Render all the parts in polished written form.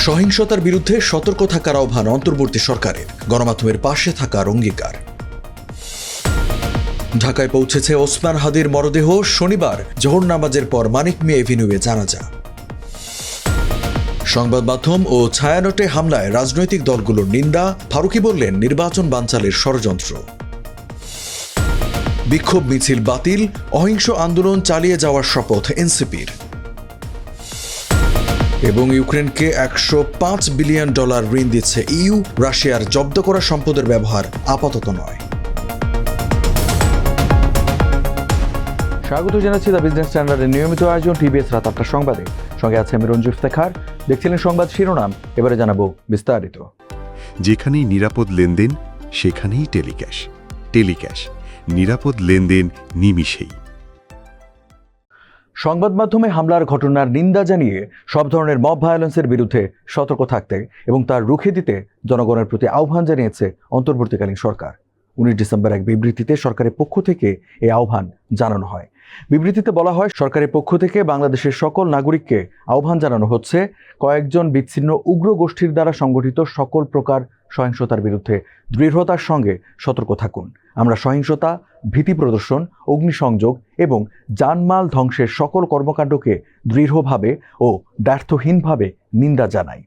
সহিংসতার বিরুদ্ধে সতর্ক থাকার আহ্বান অন্তর্বর্তী সরকারের, গণমাধ্যমের পাশে থাকার অঙ্গীকার। ঢাকায় পৌঁছেছে ওসমান হাদির মরদেহ, শনিবার জোহর নামাজের পর মানিক মিয়া এভিনিউয়ে জানাজা। সংবাদ মাধ্যম ও ছায়ানটে হামলায় রাজনৈতিক দলগুলোর নিন্দা, ফারুকী বললেন নির্বাচন বানচালের ষড়যন্ত্র। বিক্ষোভ মিছিল বাতিল, অহিংস আন্দোলন চালিয়ে যাওয়ার শপথ এনসিপির। এবং ইউক্রেনকে $105 বিলিয়ন ঋণ দিচ্ছে ইইউ, রাশিয়ার জব্দ করা সম্পদের ব্যবহার আপাতত নয়। স্বাগত জানাচ্ছি দ্য বিজনেস স্ট্যান্ডার্ডের নিয়মিত আয়োজন টিবিএস রাত ৮টার সংবাদে। সঙ্গে আছে আমি রঞ্জু ইফতেখার। দেখছিলেন সংবাদ শিরোনাম, এবারে জানাবো বিস্তারিত। যেখানেই নিরাপদ লেনদেন সেখানেই টেলিক্যাশ। টেলিক্যাশ, নিরাপদ লেনদেন নিমিষেই। সংবাদ মাধ্যমে হামলার ঘটনার নিন্দা জানিয়ে সব ধরনের মব ভায়োলেন্সের বিরুদ্ধে সতর্ক থাকতে এবং তার রুখে দিতে জনগণের প্রতি আহ্বান জানিয়েছে অন্তর্বর্তীকালীন সরকার। 19 ডিসেম্বর এক বিবৃতিতে সরকারের পক্ষ থেকে এই আহ্বান জানানো হয়। বিবৃতিতে বলা হয়, সরকারের পক্ষ থেকে বাংলাদেশের সকল নাগরিককে আহ্বান জানানো হচ্ছে কয়েকজন বিচ্ছিন্ন উগ্র গোষ্ঠীর দ্বারা সংগঠিত সকল প্রকার সহিংসতার বিরুদ্ধে দৃঢ়তার সঙ্গে সতর্ক থাকুন। আমরা সহিংসতা, ভীতি প্রদর্শন, অগ্নিসংযোগ এবং জানমাল ধ্বংসের সকল কর্মকাণ্ডকে দৃঢ়ভাবে ও ব্যর্থহীনভাবে নিন্দা জানাই।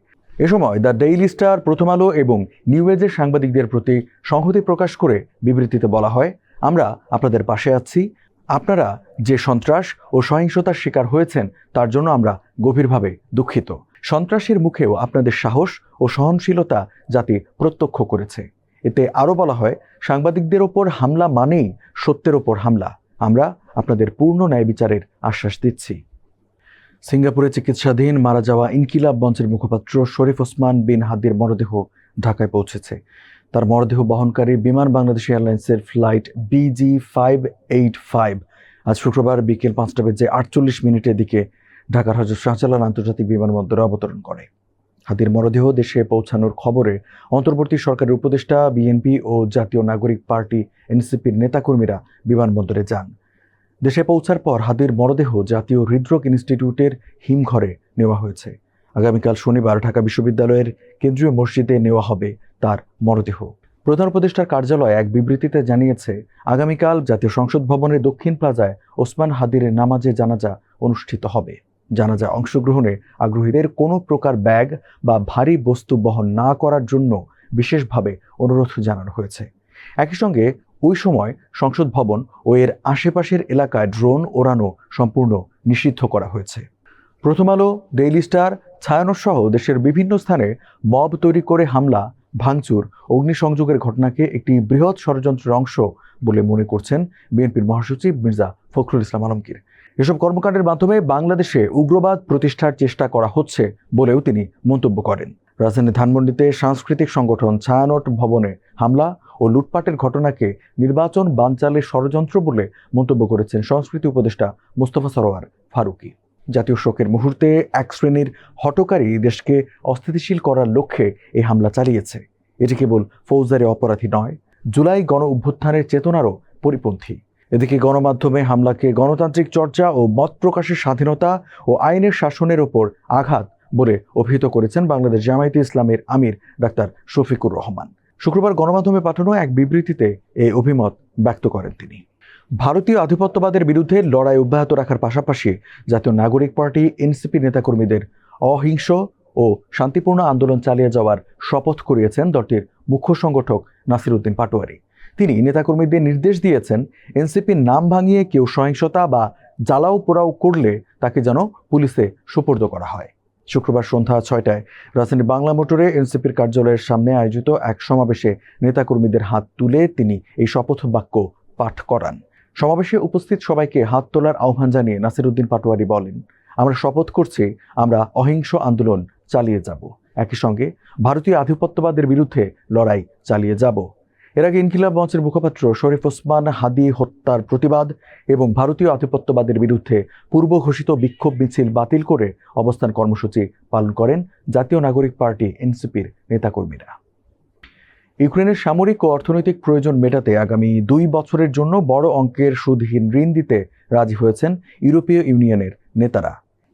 এ সময় দ্য ডেইলি স্টার, প্রথম আলো এবং নিউ এজের সাংবাদিকদের প্রতি সংহতি প্রকাশ করে বিবৃতিতে বলা হয়, আমরা আপনাদের পাশে আছি। আপনারা যে সন্ত্রাস ও সহিংসতার শিকার হয়েছেন তার জন্য আমরা গভীরভাবে দুঃখিত। সন্ত্রাসের মুখেও আপনাদের সাহস ও সহনশীলতা জাতি প্রত্যক্ষ করেছে। এতে আরও বলা হয়, সাংবাদিকদের ওপর হামলা মানেই সত্যের ওপর হামলা। আমরা আপনাদের পূর্ণ ন্যায় বিচারের আশ্বাস দিচ্ছি। সিঙ্গাপুরে চিকিৎসাধীন মারা যাওয়া ইনকিলাব মঞ্চের মুখপাত্র শরীফ ওসমান বিন হাদির মরদেহ ঢাকায় পৌঁছেছে। তার মরদেহ বহনকারী বিমান বাংলাদেশ এয়ারলাইন্সের ফ্লাইট BG585 আজ শুক্রবার বিকেল 5:48 দিকে ঢাকার হযরত শাহজালাল আন্তর্জাতিক বিমানবন্দরে অবতরণ করে। হাদির মরদেহ দেশে পৌঁছানোর খবরে অন্তর্বর্তী সরকারের উপদেষ্টা, বিএনপি ও জাতীয় নাগরিক পার্টি এনসিপির নেতাকর্মীরা বিমানবন্দরে যান। দেশে পৌঁছার পর হাদির মরদেহ জাতীয় হৃদরোগ ইনস্টিটিউটের হিমঘরে নেওয়া হয়েছে। আগামীকাল শনিবার ঢাকা বিশ্ববিদ্যালয়ের কেন্দ্রীয় মসজিদে নেওয়া হবে তার মরদেহ। প্রধান উপদেষ্টার কার্যালয় এক বিবৃতিতে জানিয়েছে, আগামীকাল জাতীয় সংসদ ভবনের দক্ষিণ প্লাজায় ওসমান হাদির নামাজে জানাজা অনুষ্ঠিত হবে। জানাজা অংশগ্রহণে আগ্রহীদের কোনো প্রকার ব্যাগ বা ভারী বস্তু বহন না করার জন্য বিশেষভাবে অনুরোধ জানানো হয়েছে। একই সঙ্গে ওই সময় সংসদ ভবন ও এর আশেপাশের এলাকায় ড্রোন ওড়ানো সম্পূর্ণ নিষিদ্ধ করা হয়েছে। প্রথম আলো, ডেইলি স্টার, ছায়ানট সহ দেশের বিভিন্ন স্থানে মব তৈরি করে হামলা, ভাঙচুর, অগ্নিসংযোগের ঘটনাকে একটি বৃহৎ ষড়যন্ত্রের অংশ বলে মনে করছেন বিএনপির মহাসচিব মির্জা ফখরুল ইসলাম আলমগীর। এসব কর্মকাণ্ডের মাধ্যমে বাংলাদেশে উগ্রবাদ প্রতিষ্ঠার চেষ্টা করা হচ্ছে বলেও তিনি মন্তব্য করেন। রাজধানী ধানমন্ডিতে সাংস্কৃতিক সংগঠন ছায়ানট ভবনে হামলা ও লুটপাটের ঘটনাকে নির্বাচন বানচালের ষড়যন্ত্র বলে মন্তব্য করেছেন সংস্কৃতি উপদেষ্টা মোস্তফা সরোয়ার ফারুকী। জাতীয় শোকের মুহূর্তে এক শ্রেণীর হঠকারী দেশকে অস্থিতিশীল করার লক্ষ্যে এই হামলা চালিয়েছে। এটি কেবল ফৌজদারি অপরাধী নয়, জুলাই গণ অভ্যুত্থানের চেতনারও পরিপন্থী। এদিকে গণমাধ্যমে হামলাকে গণতান্ত্রিক চর্চা ও মত প্রকাশের স্বাধীনতা ও আইনের শাসনের ওপর আঘাত বলে অভিহিত করেছেন বাংলাদেশ জামায়াতে ইসলামের আমির ডাক্তার শফিকুর রহমান। শুক্রবার গণমাধ্যমে পাঠানো এক বিবৃতিতে এই অভিমত ব্যক্ত করেন তিনি। ভারতীয় আধিপত্যবাদের বিরুদ্ধে লড়াই অব্যাহত রাখার পাশাপাশি জাতীয় নাগরিক পার্টি এনসিপি নেতাকর্মীদের অহিংস ও শান্তিপূর্ণ আন্দোলন চালিয়ে যাওয়ার শপথ করিয়েছেন দলটির মুখ্য সংগঠক নাসির উদ্দিন পাটোয়ারি। তিনি নেতাকর্মীদের নির্দেশ দিয়েছেন, এনসিপির নাম ভাঙিয়ে কেউ সহিংসতা বা জ্বালাও পোড়াও করলে তাকে যেন পুলিশে সোপর্দ করা হয়। শুক্রবার সন্ধ্যা 6টায় রাজধানীর বাংলা মোটরে এনসিপির কার্যালয়ের সামনে আয়োজিত এক সমাবেশে নেতাকর্মীদের হাত তুলে তিনি এই শপথ বাক্য পাঠ করান। সমাবেশে উপস্থিত সবাইকে হাত তোলার আহ্বান জানিয়ে নাসির উদ্দিন পাটোয়ারি বলেন, আমরা শপথ করছি আমরা অহিংস আন্দোলন চালিয়ে যাব, একই সঙ্গে ভারতীয় আধিপত্যবাদের বিরুদ্ধে লড়াই চালিয়ে যাব। এর আগে ইনকিলাব মঞ্চের মুখপাত্র শরীফ ওসমান হাদি হত্যার প্রতিবাদ এবং ভারতীয় আধিপত্যবাদের বিরুদ্ধে পূর্ব ঘোষিত বিক্ষোভ মিছিল বাতিল করে অবস্থান কর্মসূচি পালন করেন জাতীয় নাগরিক পার্টি এনসিপির নেতাকর্মীরা। ইউক্রেনের সামরিক ও অর্থনৈতিক প্রয়োজন মেটাতে আগামী 2 বছরের জন্য বড় অঙ্কের সুদহীন ঋণ দিতে রাজি হয়েছেন ইউরোপীয় ইউনিয়নের নেতারা।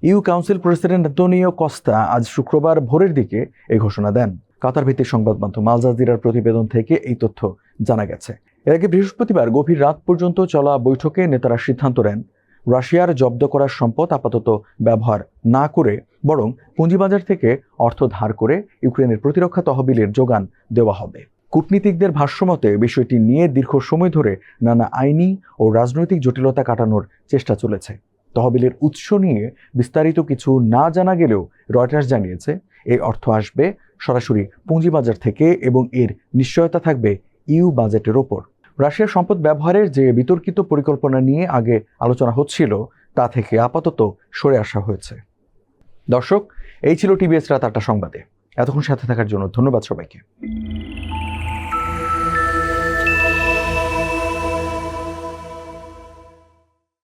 EU council president Antonio Costa আজ শুক্রবার ভোরের দিকে এই ঘোষণা দেন। কাতার ভিত্তিক সংবাদ মাধ্যম আল জাজিরার প্রতিবেদন থেকে এই তথ্য জানা গেছে। এর আগে বৃহস্পতিবার গভীর রাত পর্যন্ত চলা বৈঠকে নেতারা সিদ্ধান্ত নেন রাশিয়ার জব্দ করা সম্পদ আপাতত ব্যবহার না করে বরং পুঁজিবাজার থেকে অর্থ ধার করে ইউক্রেনের প্রতিরক্ষা তহবিলের যোগান দেওয়া হবে। কূটনীতিকদের ভাষ্যমতে বিষয়টি নিয়ে দীর্ঘ সময় ধরে নানা আইনি ও রাজনৈতিক জটিলতা কাটানোর চেষ্টা চলেছে। তহবিলের উৎস নিয়ে বিস্তারিত কিছু না জানা গেলেও রয়টার্স জানিয়েছে এই অর্থ আসবে সরাসরি পুঁজিবাজার থেকে এবং এর নিশ্চয়তা থাকবে ইউ বাজেটের ওপর। রাশিয়ার সম্পদ ব্যবহারের যে বিতর্কিত পরিকল্পনা নিয়ে আগে আলোচনা হচ্ছিল তা থেকে আপাতত সরে আসা হয়েছে। দর্শক, এই ছিল টিবিএস রাত ৮টা সংবাদে। এতক্ষণ সাথে থাকার জন্য ধন্যবাদ সবাইকে।